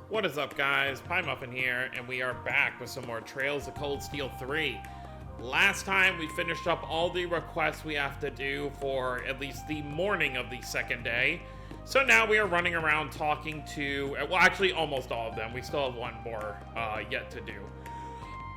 What is up, guys? Pie Muffin here, and we are back with some more Trails of Cold Steel 3. Last time, we finished up all the requests we have to do for at least the morning of the second day. So now we are running around talking to, well, actually almost all of them. We still have one more yet to do.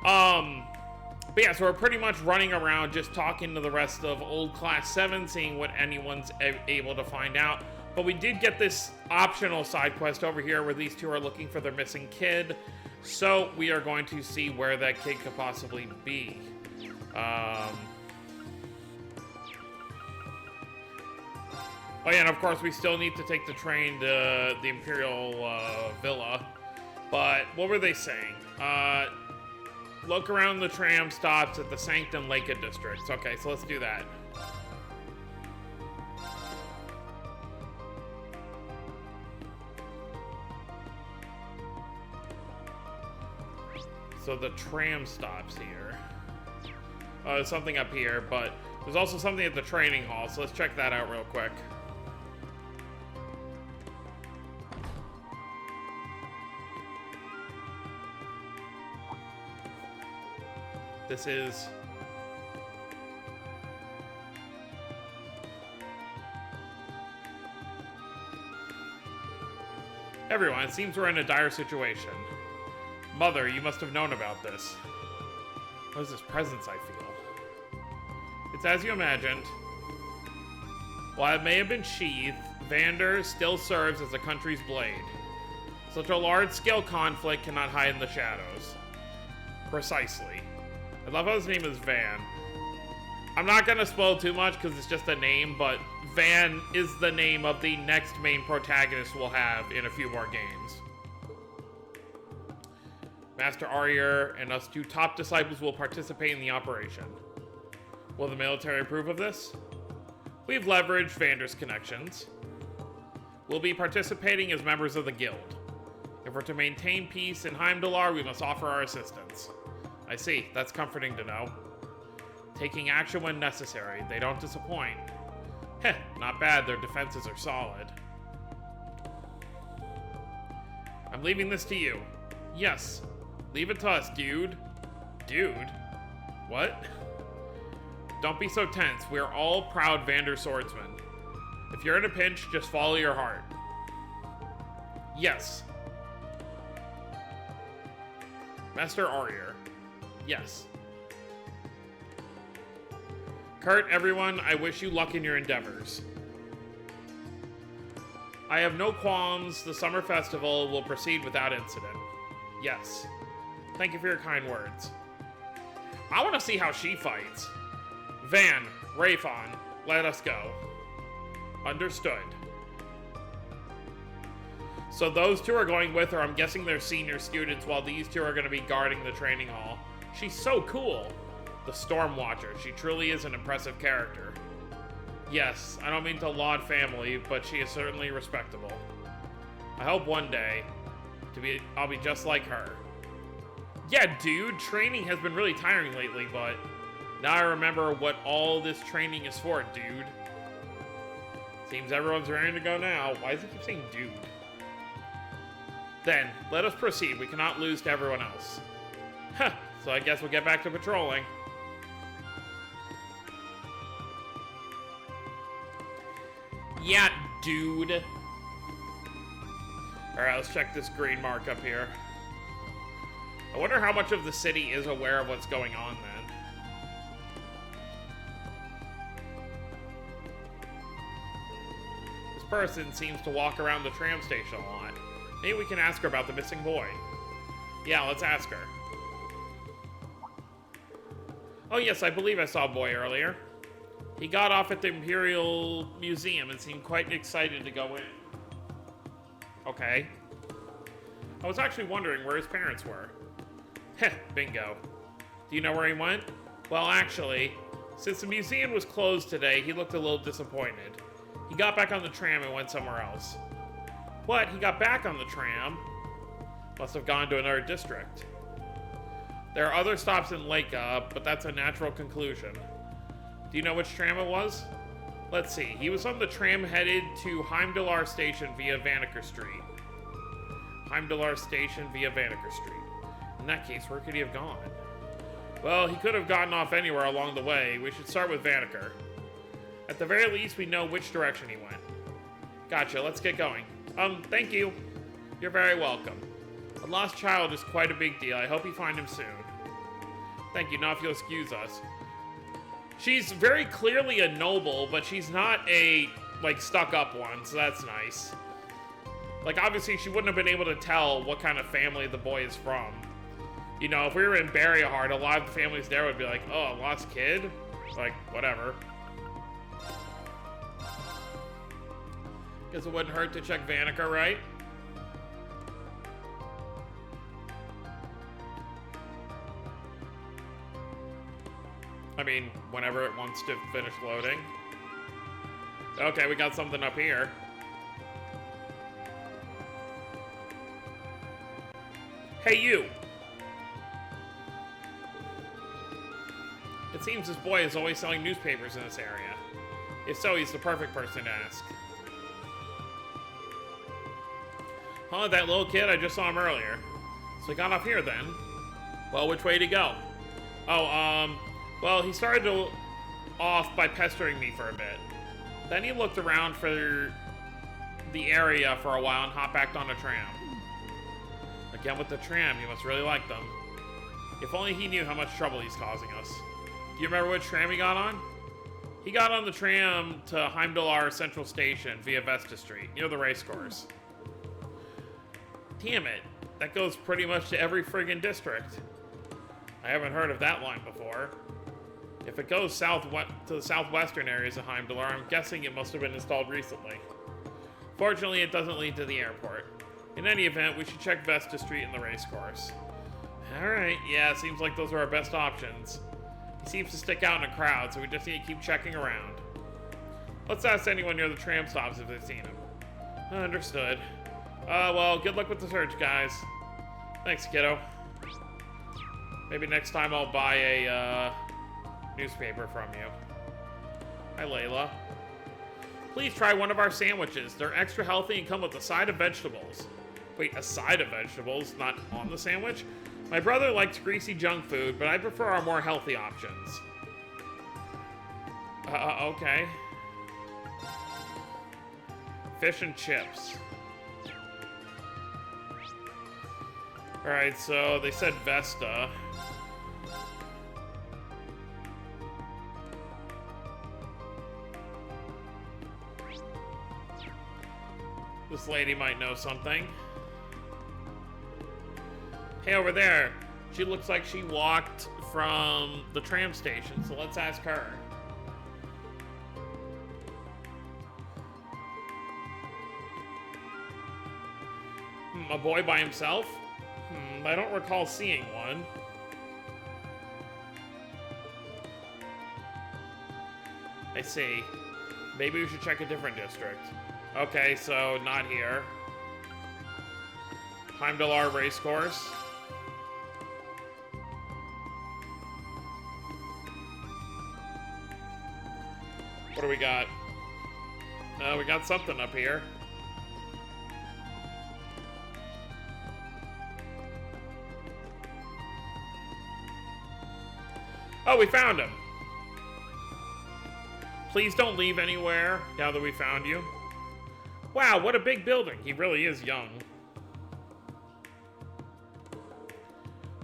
But yeah, so we're pretty much running around just talking to the rest of Old Class 7, seeing what anyone's able to find out. But we did get this optional side quest over here where these two are looking for their missing kid. So we are going to see where that kid could possibly be. Oh yeah, and of course we still need to take the train to the Imperial Villa. But what were they saying? Look around the tram stops at the Sanctum Leica districts. Okay, so let's do that. So the tram stops here. There's something up here, but there's also something at the training hall, so let's check that out real quick. This is... Everyone, it seems we're in a dire situation. Mother, you must have known about this. What is this presence I feel? It's as you imagined. While it may have been sheathed, Vander still serves as the country's blade. Such a large-scale conflict cannot hide in the shadows. Precisely. I love how his name is Van. I'm not gonna spoil too much because it's just a name, but Van is the name of the next main protagonist we'll have in a few more games. Master Aryer and us two top disciples will participate in the operation. Will the military approve of this? We've leveraged Vander's connections. We'll be participating as members of the guild. If we're to maintain peace in Heimdallr, we must offer our assistance. I see. That's comforting to know. Taking action when necessary. They don't disappoint. Heh, not bad. Their defenses are solid. I'm leaving this to you. Yes. Leave it to us, dude. Dude? What? Don't be so tense. We're all proud Vander swordsmen. If you're in a pinch, just follow your heart. Yes. Master Aryer. Yes. Kurt, everyone, I wish you luck in your endeavors. I have no qualms. The summer festival will proceed without incident. Yes. Thank you for your kind words. I want to see how she fights. Van, Rayfon, let us go. Understood. So those two are going with her. I'm guessing they're senior students, while these two are going to be guarding the training hall. She's so cool. The Stormwatcher. She truly is an impressive character. Yes, I don't mean to laud family, but she is certainly respectable. I hope one day I'll be just like her. Yeah, dude, training has been really tiring lately, but now I remember what all this training is for, dude. Seems everyone's ready to go now. Why does it keep saying dude? Then, let us proceed. We cannot lose to everyone else. Huh, so I guess we'll get back to patrolling. Yeah, dude. Alright, let's check this green mark up here. I wonder how much of the city is aware of what's going on then. This person seems to walk around the tram station a lot. Maybe we can ask her about the missing boy. Yeah, let's ask her. Oh yes, I believe I saw a boy earlier. He got off at the Imperial Museum and seemed quite excited to go in. Okay. I was actually wondering where his parents were. Heh, bingo. Do you know where he went? Well, actually, since the museum was closed today, he looked a little disappointed. He got back on the tram and went somewhere else. What? He got back on the tram? Must have gone to another district. There are other stops in Leica, but that's a natural conclusion. Do you know which tram it was? Let's see. He was on the tram headed to Heimdallr Station via Vanaker Street. Heimdallr Station via Vanaker Street. In that case, where could he have gone? Well, he could have gotten off anywhere along the way. We should start with Vanaker. At the very least, we know which direction he went. Gotcha, let's get going. Thank you. You're very welcome. A lost child is quite a big deal. I hope you find him soon. Thank you. Now if you'll excuse us. She's very clearly a noble, but she's not a, like, stuck-up one, so that's nice. Like, obviously, she wouldn't have been able to tell what kind of family the boy is from. You know, if we were in Barryheart, a lot of the families there would be like, oh, a lost kid? Like, whatever. Guess it wouldn't hurt to check Vanaker, right? I mean, whenever it wants to finish loading. Okay, we got something up here. Hey, you! It seems this boy is always selling newspapers in this area. If so, he's the perfect person to ask. Huh, that little kid? I just saw him earlier. So he got off here then. Well, which way did he go? Oh, well, he started off by pestering me for a bit. Then he looked around for the area for a while and hopped back on the tram. Again with the tram, you must really like them. If only he knew how much trouble he's causing us. Do you remember which tram he got on? He got on the tram to Heimdallr Central Station via Vesta Street, near the racecourse. Damn it, that goes pretty much to every friggin' district. I haven't heard of that line before. If it goes to the southwestern areas of Heimdallr, I'm guessing it must have been installed recently. Fortunately, it doesn't lead to the airport. In any event, we should check Vesta Street and the racecourse. Alright, yeah, seems like those are our best options. He seems to stick out in a crowd, so we just need to keep checking around. Let's ask anyone near the tram stops if they've seen him. Understood. Well, good luck with the search, guys. Thanks, kiddo. Maybe next time I'll buy a, newspaper from you. Hi, Layla. Please try one of our sandwiches. They're extra healthy and come with a side of vegetables. Wait, a side of vegetables, not on the sandwich? My brother likes greasy junk food, but I prefer our more healthy options. Okay. Fish and chips. Alright, so they said Vesta. This lady might know something. Hey, over there. She looks like she walked from the tram station, so let's ask her. A boy by himself? I don't recall seeing one. I see. Maybe we should check a different district. Okay, so not here. Heimdallr Racecourse. What do we got? We got something up here. Oh, we found him. Please don't leave anywhere now that we found you. Wow, what a big building. He really is young.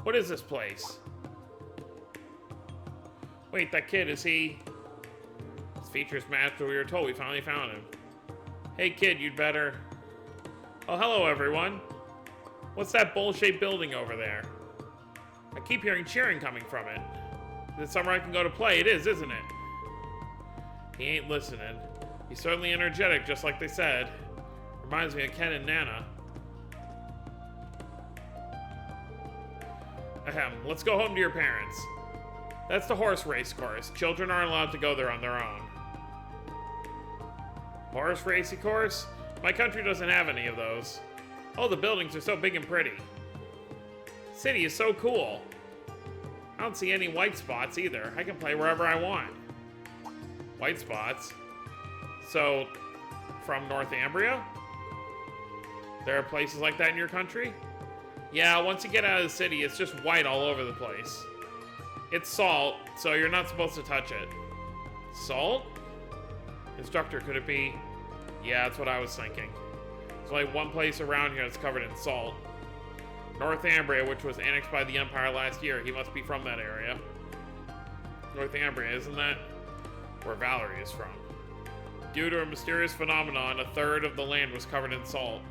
What is this place? Wait, that kid, is he... His features match what we were told. We finally found him. Hey, kid, you'd better... Oh, hello, everyone. What's that bowl-shaped building over there? I keep hearing cheering coming from it. Is it somewhere I can go to play? It is, isn't it? He ain't listening. He's certainly energetic, just like they said. Reminds me of Ken and Nana. Ahem, let's go home to your parents. That's the horse race course. Children aren't allowed to go there on their own. Horse racing course? My country doesn't have any of those. Oh, the buildings are so big and pretty. City is so cool. I don't see any white spots either. I can play wherever I want. White spots? So, from Northumbria? There are places like that in your country? Yeah, once you get out of the city, it's just white all over the place. It's salt, so you're not supposed to touch it. Salt? Instructor, could it be? Yeah, that's what I was thinking. There's only one place around here that's covered in salt. Northumbria, which was annexed by the Empire last year. He must be from that area. Northumbria, isn't that where Valerie is from? Due to a mysterious phenomenon, a third of the land was covered in salt.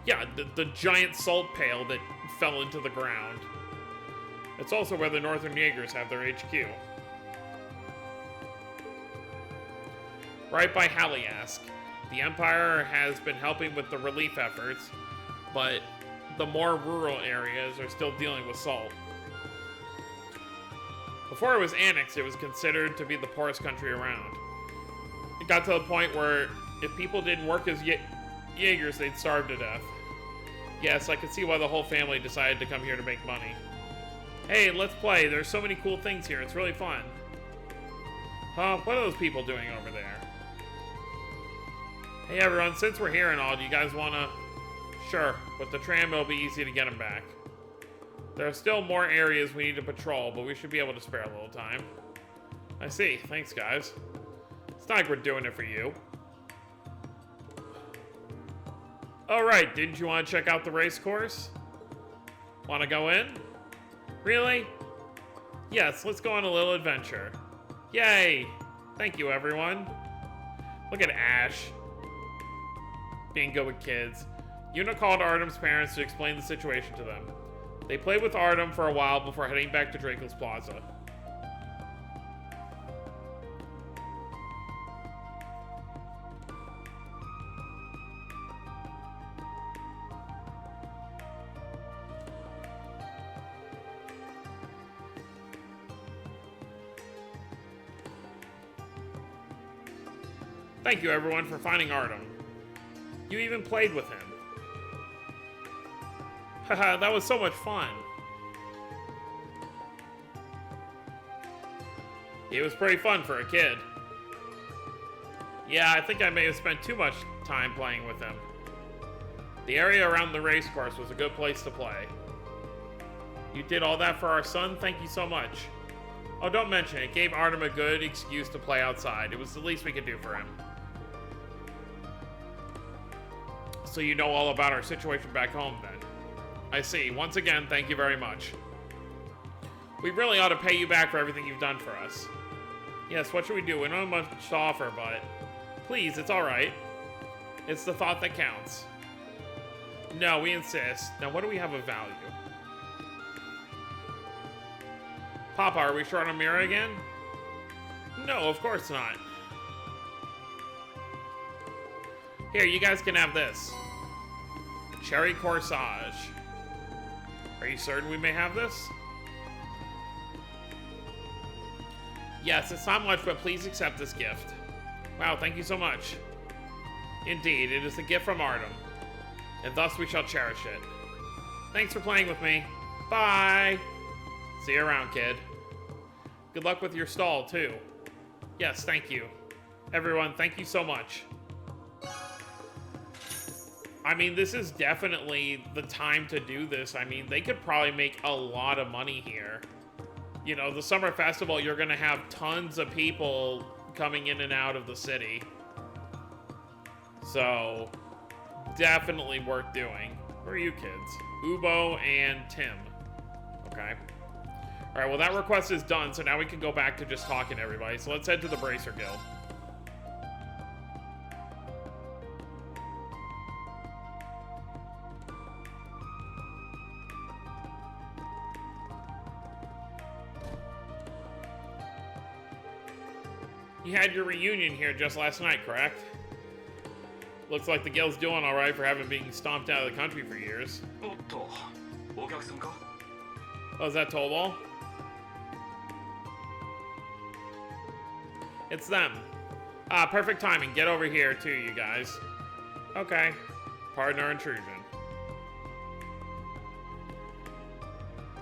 Yeah, the giant salt pail that fell into the ground. It's also where the Northern Jaegers have their HQ. Right by Haliask. The Empire has been helping with the relief efforts, but the more rural areas are still dealing with salt. Before it was annexed, it was considered to be the poorest country around. It got to the point where if people didn't work as Jaegers, they'd starve to death. Yes, I can see why the whole family decided to come here to make money. Hey, let's play. There's so many cool things here. It's really fun. Huh? What are those people doing over there? Hey everyone, since we're here and all, do you guys wanna... Sure, but the tram will be easy to get them back. There are still more areas we need to patrol, but we should be able to spare a little time. I see. Thanks, guys. It's not like we're doing it for you. Alright, didn't you want to check out the race course? Want to go in? Really? Yes, let's go on a little adventure. Yay! Thank you, everyone. Look at Ash. Being good with kids. Yuna called Artem's parents to explain the situation to them. They played with Artem for a while before heading back to Draco's Plaza. Thank you, everyone, for finding Artem. You even played with him. Haha, that was so much fun. It was pretty fun for a kid. Yeah, I think I may have spent too much time playing with him. The area around the race course was a good place to play. You did all that for our son? Thank you so much. Oh, don't mention it. It gave Artem a good excuse to play outside. It was the least we could do for him. So you know all about our situation back home, then. I see. Once again, thank you very much. We really ought to pay you back for everything you've done for us. Yes, what should we do? We don't have much to offer, but... Please, it's alright. It's the thought that counts. No, we insist. Now, what do we have of value? Papa, are we short on Mira again? No, of course not. Here, you guys can have this. Cherry corsage. Are you certain we may have this? Yes, it's not much, but please accept this gift. Wow, thank you so much. Indeed, it is a gift from Artem, and thus we shall cherish it. Thanks for playing with me. Bye! See you around, kid. Good luck with your stall, too. Yes, thank you. Everyone, thank you so much. I mean, this is definitely the time to do this. I mean, they could probably make a lot of money here. You know, the summer festival, you're going to have tons of people coming in and out of the city. So, definitely worth doing. Where are you kids? Ubo and Tim. Okay. Alright, well that request is done, so now we can go back to just talking to everybody. So let's head to the Bracer Guild. You had your reunion here just last night, correct? Looks like the guild's doing alright for having been stomped out of the country for years. Oh, is that Tobal? It's them. Ah, perfect timing. Get over here too, you guys. Okay. Pardon our intrusion.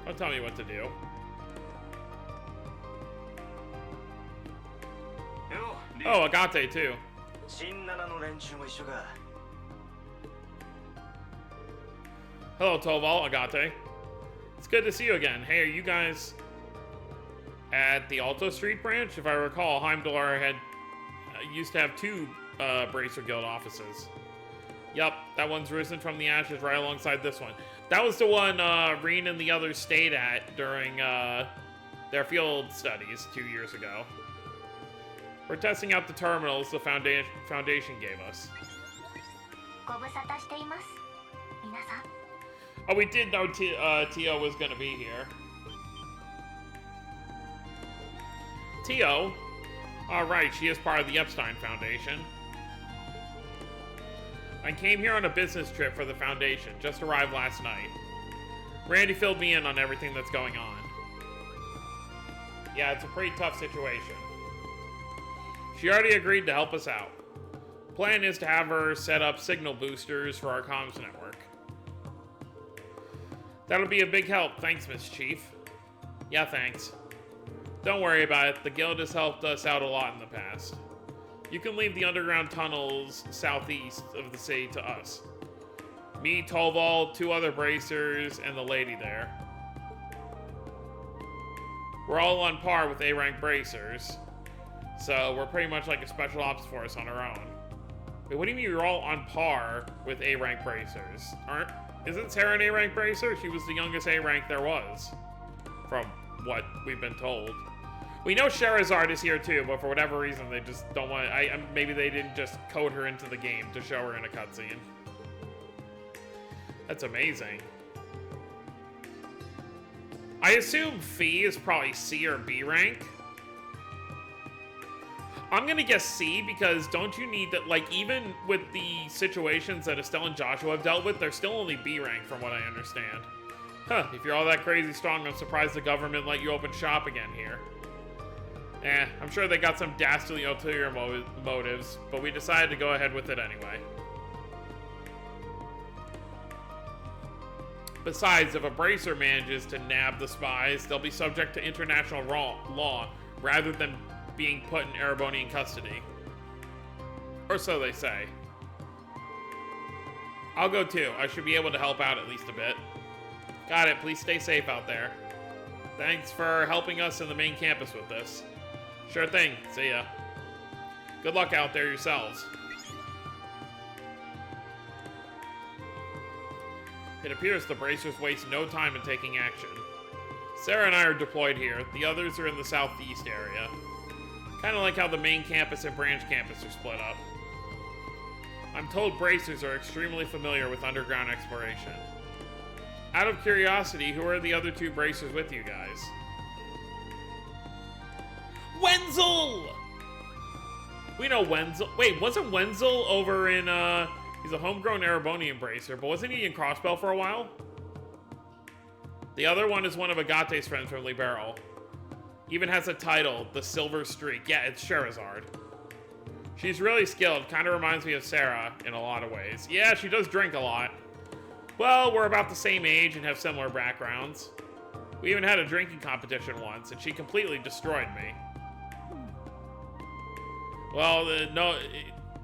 Don't tell me what to do. Oh, Agate too. Hello, Toval, Agate. It's good to see you again. Hey, are you guys at the Alto Street branch? If I recall, Heimdall had used to have two Bracer Guild offices. Yup, that one's risen from the ashes right alongside this one. That was the one Reen and the others stayed at during their field studies 2 years ago. We're testing out the terminals the Foundation gave us. Oh, we did know Tio was gonna be here. Tio? Alright, she is part of the Epstein Foundation. I came here on a business trip for the Foundation, just arrived last night. Randy filled me in on everything that's going on. Yeah, it's a pretty tough situation. She already agreed to help us out. Plan is to have her set up signal boosters for our comms network. That'll be a big help, thanks, Miss Chief. Yeah, thanks. Don't worry about it, the guild has helped us out a lot in the past. You can leave the underground tunnels southeast of the city to us. Me, Tolval, 2 other bracers, and the lady there. We're all on par with A-rank bracers, so we're pretty much like a special ops force on our own. Wait, what do you mean you're all on par with A-rank bracers? Isn't Sarah an A-rank bracer? She was the youngest A-rank there was, from what we've been told. We know Sherazard is here too, but for whatever reason they just don't want. Maybe they didn't just code her into the game to show her in a cutscene. That's amazing. I assume Fee is probably C or B rank. I'm gonna guess C because don't you need that? Like, even with the situations that Estelle and Joshua have dealt with, they're still only B rank from what I understand. Huh? If you're all that crazy strong, I'm surprised the government let you open shop again here. I'm sure they got some dastardly ulterior motives, but we decided to go ahead with it anyway. Besides, if a bracer manages to nab the spies, they'll be subject to international law rather than being put in Erebonian custody. Or so they say. I'll go too. I should be able to help out at least a bit. Got it. Please stay safe out there. Thanks for helping us in the main campus with this. Sure thing. See ya. Good luck out there yourselves. It appears the bracers waste no time in taking action. Sarah and I are deployed here. The others are in the southeast area. Kind of like how the main campus and branch campus are split up. I'm told bracers are extremely familiar with underground exploration. Out of curiosity, who are the other 2 bracers with you guys? Wenzel! We know Wenzel. Wait, wasn't Wenzel over in, he's a homegrown Erebonian bracer, but wasn't he in Crossbell for a while? The other one is one of Agate's friends from Liberal. Even has a title, the Silver Streak. Yeah, it's Sherazard. She's really skilled, kind of reminds me of Sarah in a lot of ways. Yeah, she does drink a lot. Well, we're about the same age and have similar backgrounds. We even had a drinking competition once, and she completely destroyed me. Well, no,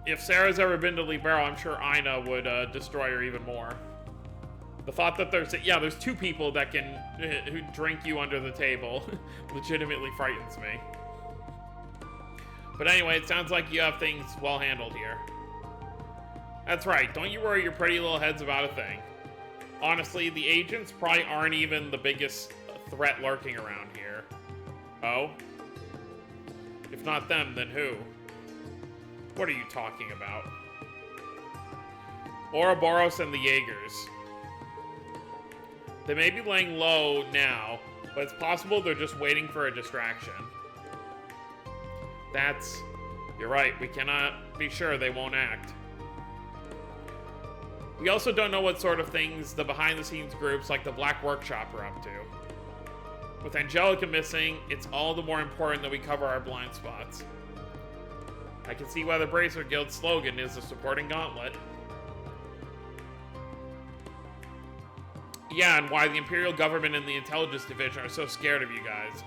if Sarah's ever been to Liberal, I'm sure Ina would destroy her even more. The thought that there's 2 people that can who drink you under the table legitimately frightens me. But anyway, it sounds like you have things well handled here. That's right, don't you worry your pretty little heads about a thing. Honestly, the agents probably aren't even the biggest threat lurking around here. Oh? If not them, then who? What are you talking about? Ouroboros and the Jaegers. They may be laying low now, but it's possible they're just waiting for a distraction. You're right, we cannot be sure they won't act. We also don't know what sort of things the behind-the-scenes groups like the Black Workshop are up to. With Angelica missing, it's all the more important that we cover our blind spots. I can see why the Bracer Guild's slogan is the supporting gauntlet. Yeah, and why the Imperial Government and the Intelligence Division are so scared of you guys.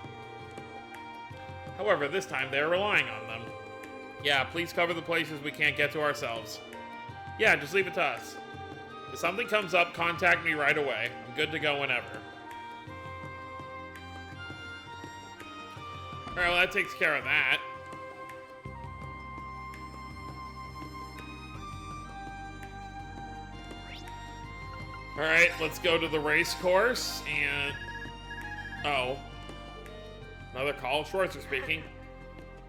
However, this time they're relying on them. Yeah, please cover the places we can't get to ourselves. Yeah, just leave it to us. If something comes up, contact me right away. I'm good to go whenever. Alright, well that takes care of that. Alright, let's go to the race course and... Oh. Another call. Schwarzer speaking.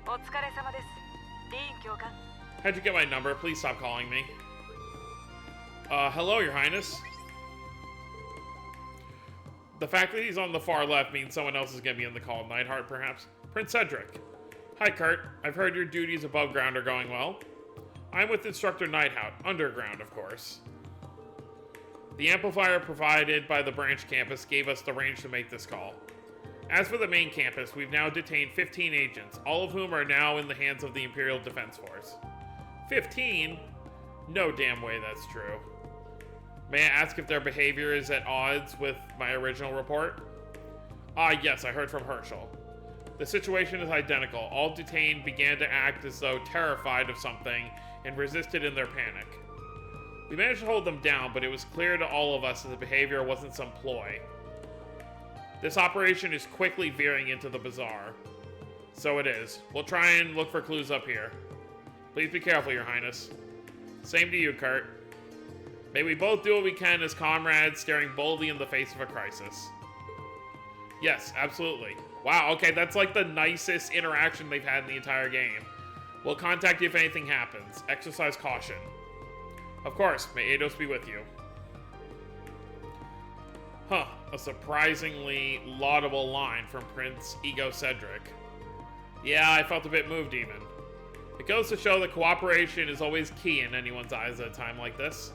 How'd you get my number? Please stop calling me. Hello, Your Highness. The fact that he's on the far left means someone else is gonna be in the call. Neidhart, perhaps? Prince Cedric. Hi, Kurt. I've heard your duties above ground are going well. I'm with Instructor Neidhart, underground, of course. The amplifier provided by the branch campus gave us the range to make this call. As for the main campus, we've now detained 15 agents, all of whom are now in the hands of the Imperial Defense Force. 15? No damn way that's true. May I ask if their behavior is at odds with my original report? Ah, yes, I heard from Herschel. The situation is identical. All detained began to act as though terrified of something and resisted in their panic. We managed to hold them down, but it was clear to all of us that the behavior wasn't some ploy. This operation is quickly veering into the bizarre. So it is. We'll try and look for clues up here. Please be careful, Your Highness. Same to you, Kurt. May we both do what we can as comrades staring boldly in the face of a crisis. Yes, absolutely. Wow, okay, that's like the nicest interaction they've had in the entire game. We'll contact you if anything happens. Exercise caution. Of course, may Eidos be with you. Huh, a surprisingly laudable line from Prince Ego Cedric. Yeah, I felt a bit moved even. It goes to show that cooperation is always key in anyone's eyes at a time like this.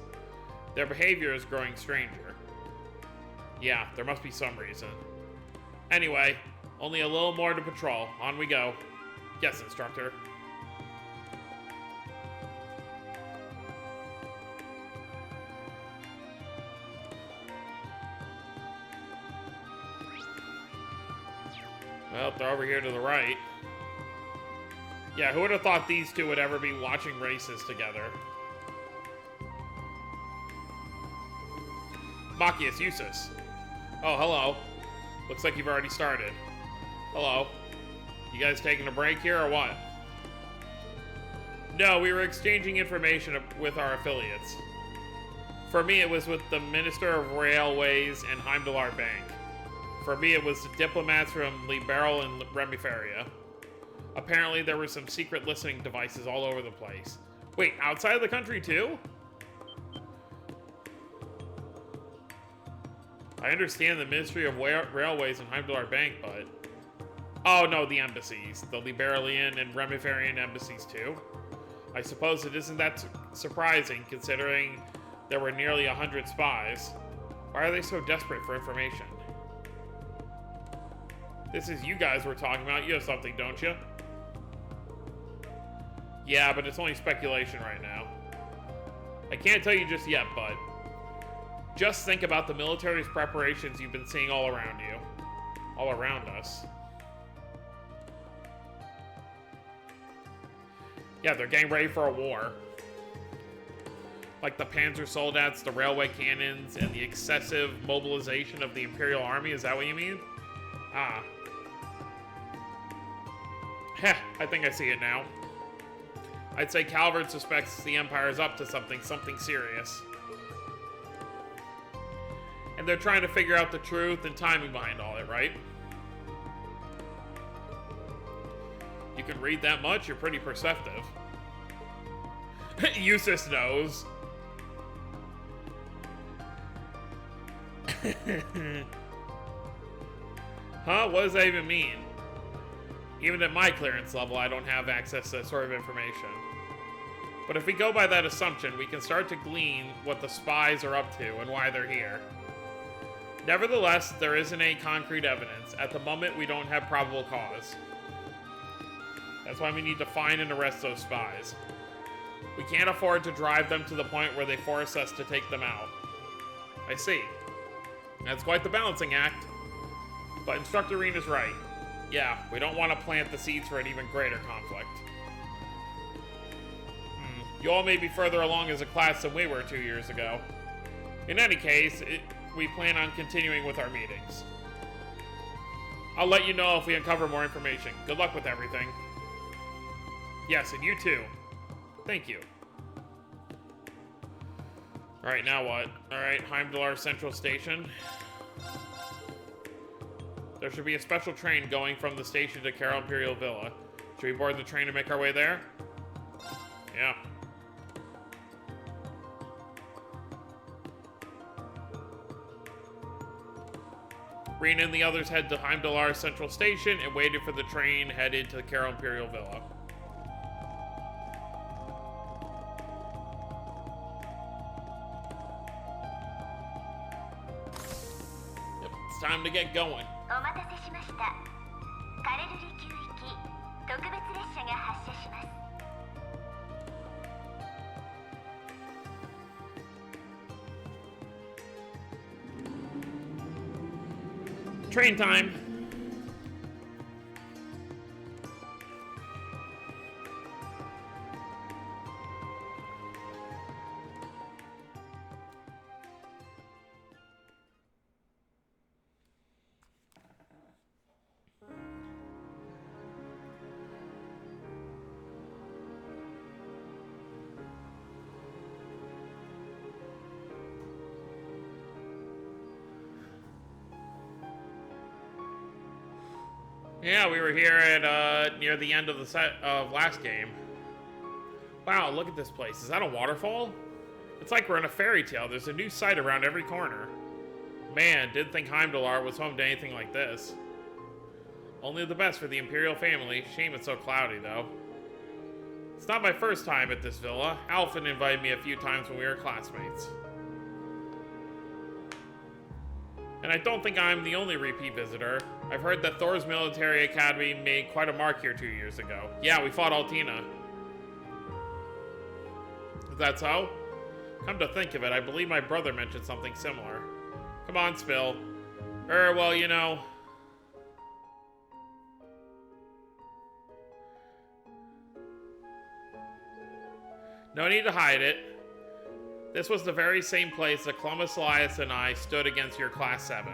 Their behavior is growing stranger. Yeah, there must be some reason. Anyway, only a little more to patrol. On we go. Yes, Instructor. Well, they're over here to the right. Yeah, who would have thought these two would ever be watching races together? Machias, Eusus. Oh, hello. Looks like you've already started. Hello. You guys taking a break here or what? No, we were exchanging information with our affiliates. For me, it was with the Minister of Railways and Heimdallr Bank. For me, it was the diplomats from Liberal and Remiferia. Apparently, there were some secret listening devices all over the place. Wait, outside of the country too? I understand the Ministry of Railways and Heimdallr Bank, but... Oh no, the embassies. The Liberalian and Remiferian embassies too. I suppose it isn't that surprising, considering there were nearly 100 spies. Why are they so desperate for information? This is you guys we're talking about. You have something, don't you? Yeah, but it's only speculation right now. I can't tell you just yet, but... Just think about the military's preparations you've been seeing all around you. All around us. Yeah, they're getting ready for a war. Like the Panzer Soldats, the railway cannons, and the excessive mobilization of the Imperial Army. Is that what you mean? Ah. Heh, I think I see it now. I'd say Calvert suspects the Empire is up to something serious. And they're trying to figure out the truth and timing behind all it, right? You can read that much, you're pretty perceptive. Eusus knows. Huh? What does that even mean? Even at my clearance level, I don't have access to that sort of information. But if we go by that assumption, we can start to glean what the spies are up to and why they're here. Nevertheless, there isn't any concrete evidence. At the moment, we don't have probable cause. That's why we need to find and arrest those spies. We can't afford to drive them to the point where they force us to take them out. I see. That's quite the balancing act. But Instructor Rean is right. Yeah, we don't want to plant the seeds for an even greater conflict. You all may be further along as a class than we were 2 years ago. In any case, we plan on continuing with our meetings. I'll let you know if we uncover more information. Good luck with everything. Yes, and you too. Thank you. Alright, now what? Alright, Heimdallr Central Station. There should be a special train going from the station to Carol Imperial Villa. Should we board the train and make our way there? Yeah. Rena and the others head to Heimdallr Central Station and waited for the train headed to the Carol Imperial Villa. Yep, it's time to get going. Train time. Yeah, we were here at near the end of the set of last game. Wow, look at this place. Is that a waterfall? It's like we're in a fairy tale. There's a new sight around every corner. Man, didn't think Heimdallr was home to anything like this. Only the best for the Imperial family. Shame it's so cloudy, though. It's not my first time at this villa. Alphen invited me a few times when we were classmates. And I don't think I'm the only repeat visitor. I've heard that Thor's military academy made quite a mark here 2 years ago. Yeah, we fought Altina. Is that so? Come to think of it, I believe my brother mentioned something similar. Come on, Spill. Well, you know. No need to hide it. This was the very same place that Columbus Elias and I stood against your Class 7.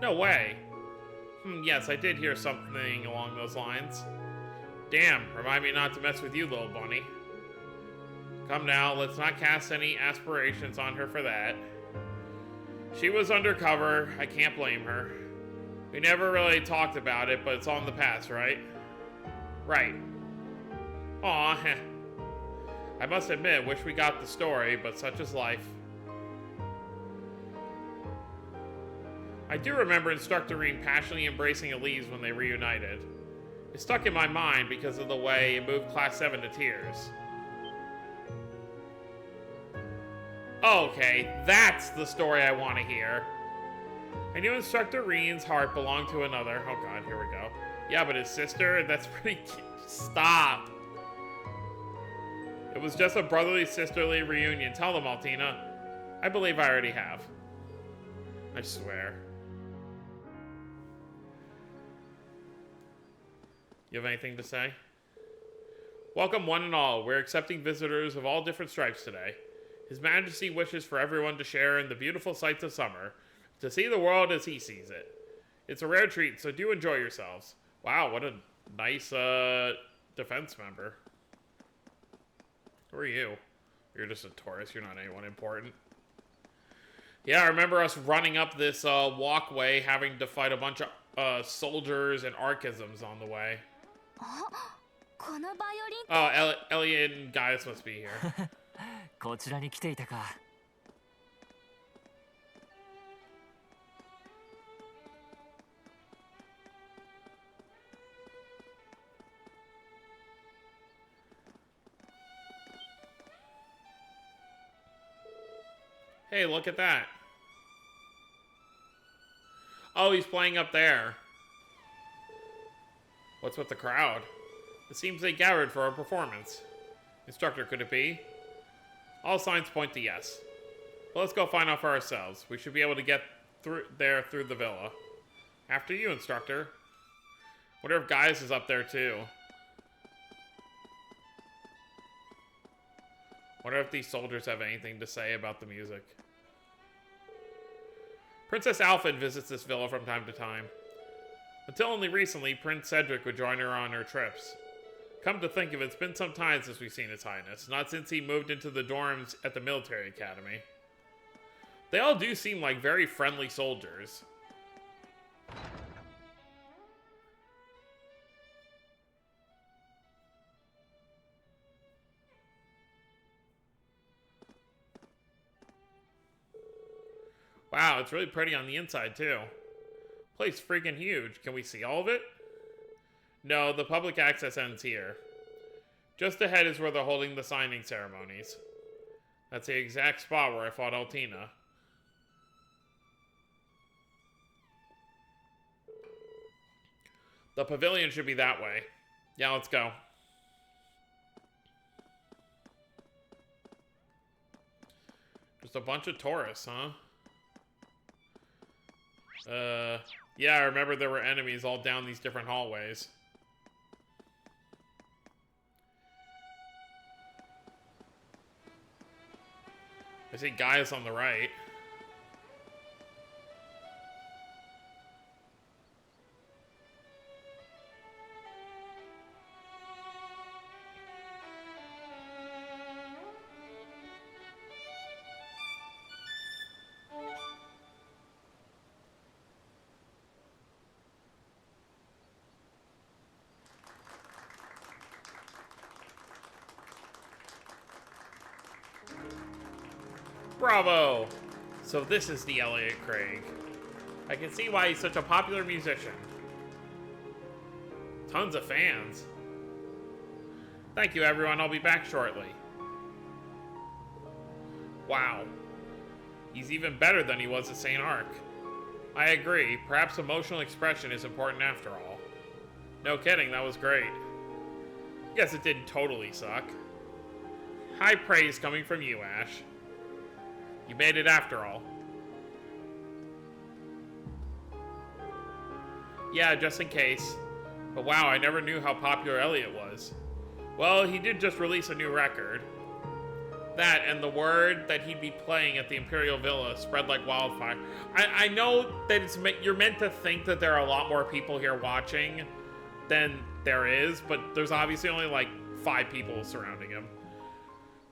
No way. Yes, I did hear something along those lines. Damn, remind me not to mess with you, little bunny. Come now, let's not cast any aspirations on her for that. She was undercover, I can't blame her. We never really talked about it, but it's all in the past, right? Right. Aw, heh. I must admit, wish we got the story, but such is life. I do remember Instructor Rean passionately embracing Elise when they reunited. It stuck in my mind because of the way it moved Class 7 to tears. Okay, that's the story I want to hear. I knew Instructor Rean's heart belonged to another. Oh god, here we go. Yeah, but his sister? That's pretty cute. Stop! It was just a brotherly, sisterly reunion. Tell them, Altina. I believe I already have. I swear. You have anything to say? Welcome one and all. We're accepting visitors of all different stripes today. His Majesty wishes for everyone to share in the beautiful sights of summer, to see the world as he sees it. It's a rare treat, so do enjoy yourselves. Wow, what a nice defense member. Who are you? You're just a tourist. You're not anyone important. Yeah, I remember us running up this walkway, having to fight a bunch of soldiers and archisms on the way. Oh, Elliot and Gaius must be here. Hey, look at that. Oh, he's playing up there. What's with the crowd? It seems they gathered for a performance. Instructor, could it be? All signs point to yes. But let's go find out for ourselves. We should be able to get through the villa. After you, Instructor. Wonder if Gaius is up there too. Wonder if these soldiers have anything to say about the music. Princess Alphyd visits this villa from time to time. Until only recently, Prince Cedric would join her on her trips. Come to think of it, it's been some time since we've seen His Highness. Not since he moved into the dorms at the military academy. They all do seem like very friendly soldiers. Wow, it's really pretty on the inside, too. Place freaking huge. Can we see all of it? No, the public access ends here. Just ahead is where they're holding the signing ceremonies. That's the exact spot where I fought Altina. The pavilion should be that way. Yeah, let's go. Just a bunch of tourists, huh? Yeah, I remember there were enemies all down these different hallways. I see Gaius on the right. Bravo! So this is the Elliot Craig. I can see why he's such a popular musician. Tons of fans. Thank you, everyone. I'll be back shortly. Wow. He's even better than he was at St. Arc. I agree. Perhaps emotional expression is important after all. No kidding, that was great. Guess it didn't totally suck. High praise coming from you, Ash. You made it after all. Yeah, just in case. But wow, I never knew how popular Elliot was. Well, he did just release a new record. That and the word that he'd be playing at the Imperial Villa spread like wildfire. I know that you're meant to think that there are a lot more people here watching than there is, but there's obviously only like 5 people surrounding him.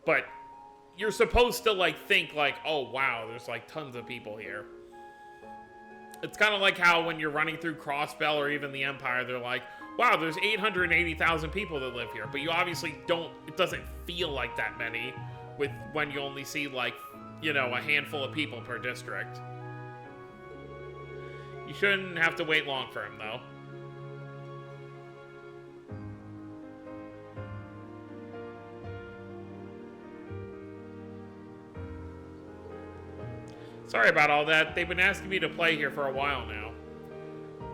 But you're supposed to like think like, oh wow, there's like tons of people here. It's kind of like how when you're running through Crossbell or even the Empire, they're like, wow, there's 880,000 people that live here. But you obviously don't, it doesn't feel like that many when you only see like, you know, a handful of people per district. You shouldn't have to wait long for him though. Sorry about all that. They've been asking me to play here for a while now.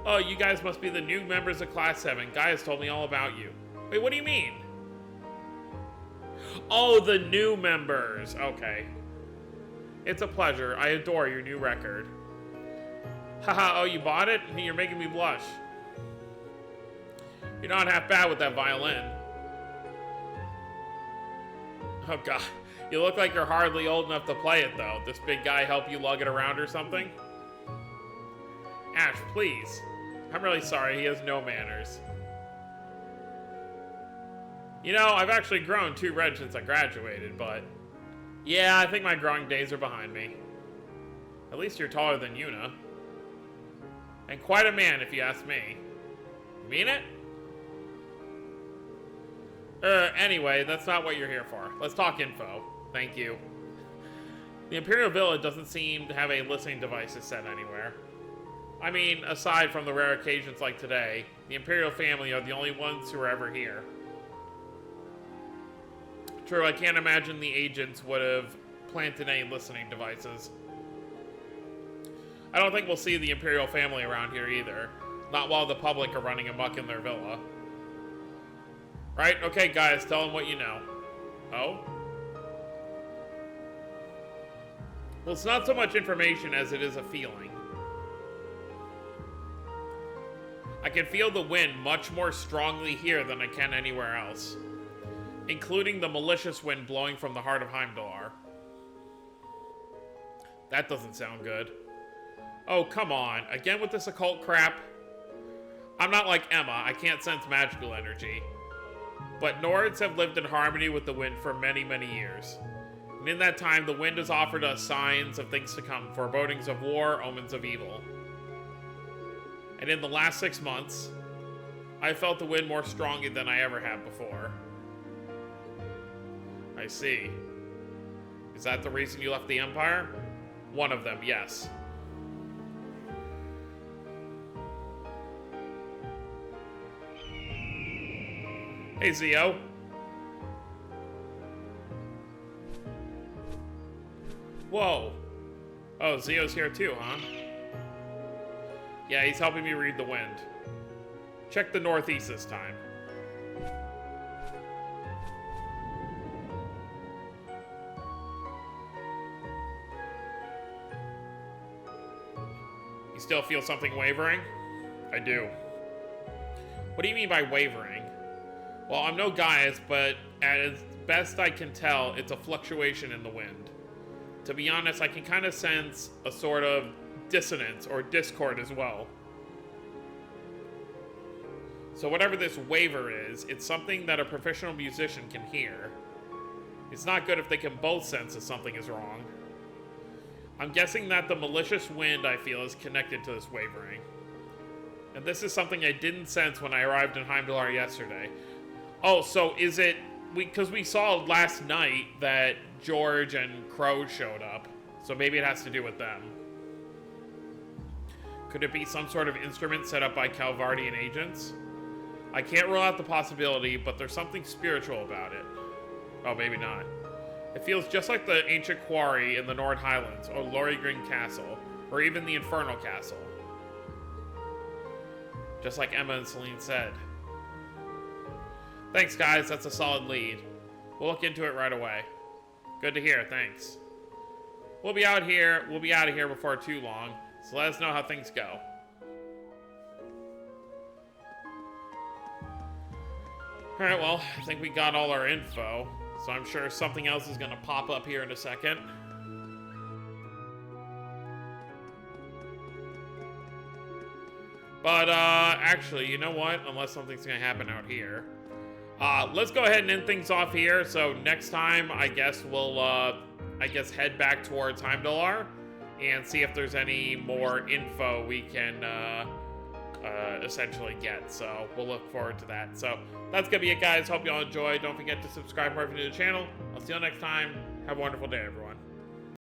Oh, you guys must be the new members of Class 7. Gaius told me all about you. Wait, what do you mean? Oh, the new members. Okay. It's a pleasure. I adore your new record. Haha, oh, you bought it? You're making me blush. You're not half bad with that violin. Oh, God. You look like you're hardly old enough to play it, though. This big guy help you lug it around or something? Ash, please. I'm really sorry, he has no manners. You know, I've actually grown 2 reg since I graduated, but... yeah, I think my growing days are behind me. At least you're taller than Yuna. And quite a man, if you ask me. You mean it? Anyway, that's not what you're here for. Let's talk info. Thank you. The Imperial Villa doesn't seem to have a listening devices set anywhere. I mean, aside from the rare occasions like today, the Imperial family are the only ones who are ever here. True, I can't imagine the agents would have planted any listening devices. I don't think we'll see the Imperial family around here either. Not while the public are running amok in their villa. Right? Okay, guys, tell them what you know. Oh? Well, it's not so much information as it is a feeling. I can feel the wind much more strongly here than I can anywhere else. including the malicious wind blowing from the heart of Heimdallr. That doesn't sound good. Oh, come on. Again with this occult crap? I'm not like Emma. I can't sense magical energy. But Nords have lived in harmony with the wind for many, many years. And in that time, the wind has offered us signs of things to come, forebodings of war, omens of evil. And in the last 6 months, I felt the wind more strongly than I ever have before. I see. Is that the reason you left the Empire? One of them, yes. Hey, Zio. Whoa. Oh, Zio's here too, huh? Yeah, he's helping me read the wind. Check the northeast this time. You still feel something wavering? I do. What do you mean by wavering? Well, I'm no Gaius, but as best I can tell, it's a fluctuation in the wind. To be honest, I can kind of sense a sort of dissonance or discord as well. So whatever this waver is, it's something that a professional musician can hear. It's not good if they can both sense that something is wrong. I'm guessing that the malicious wind I feel is connected to this wavering. And this is something I didn't sense when I arrived in Heimdallr yesterday. Oh, so is it... Because we saw last night that George and Crow showed up. So maybe it has to do with them. Could it be some sort of instrument set up by Calvardian agents? I can't rule out the possibility, but there's something spiritual about it. Oh, maybe not. It feels just like the ancient quarry in the Nord Highlands, or Lorygrin Castle, or even the Infernal Castle. Just like Emma and Celine said. Thanks, guys. That's a solid lead. We'll look into it right away. Good to hear. Thanks. We'll be out of here before too long, so let us know how things go. Alright, well, I think we got all our info, so I'm sure something else is going to pop up here in a second. But, actually, you know what? Unless something's going to happen out here. Let's go ahead and end things off here. So next time, I guess we'll, head back towards Heimdallr and see if there's any more info we can, essentially get. So we'll look forward to that. So that's gonna be it, guys. Hope you all enjoyed. Don't forget to subscribe if you're new to the channel. I'll see you next time. Have a wonderful day, everyone.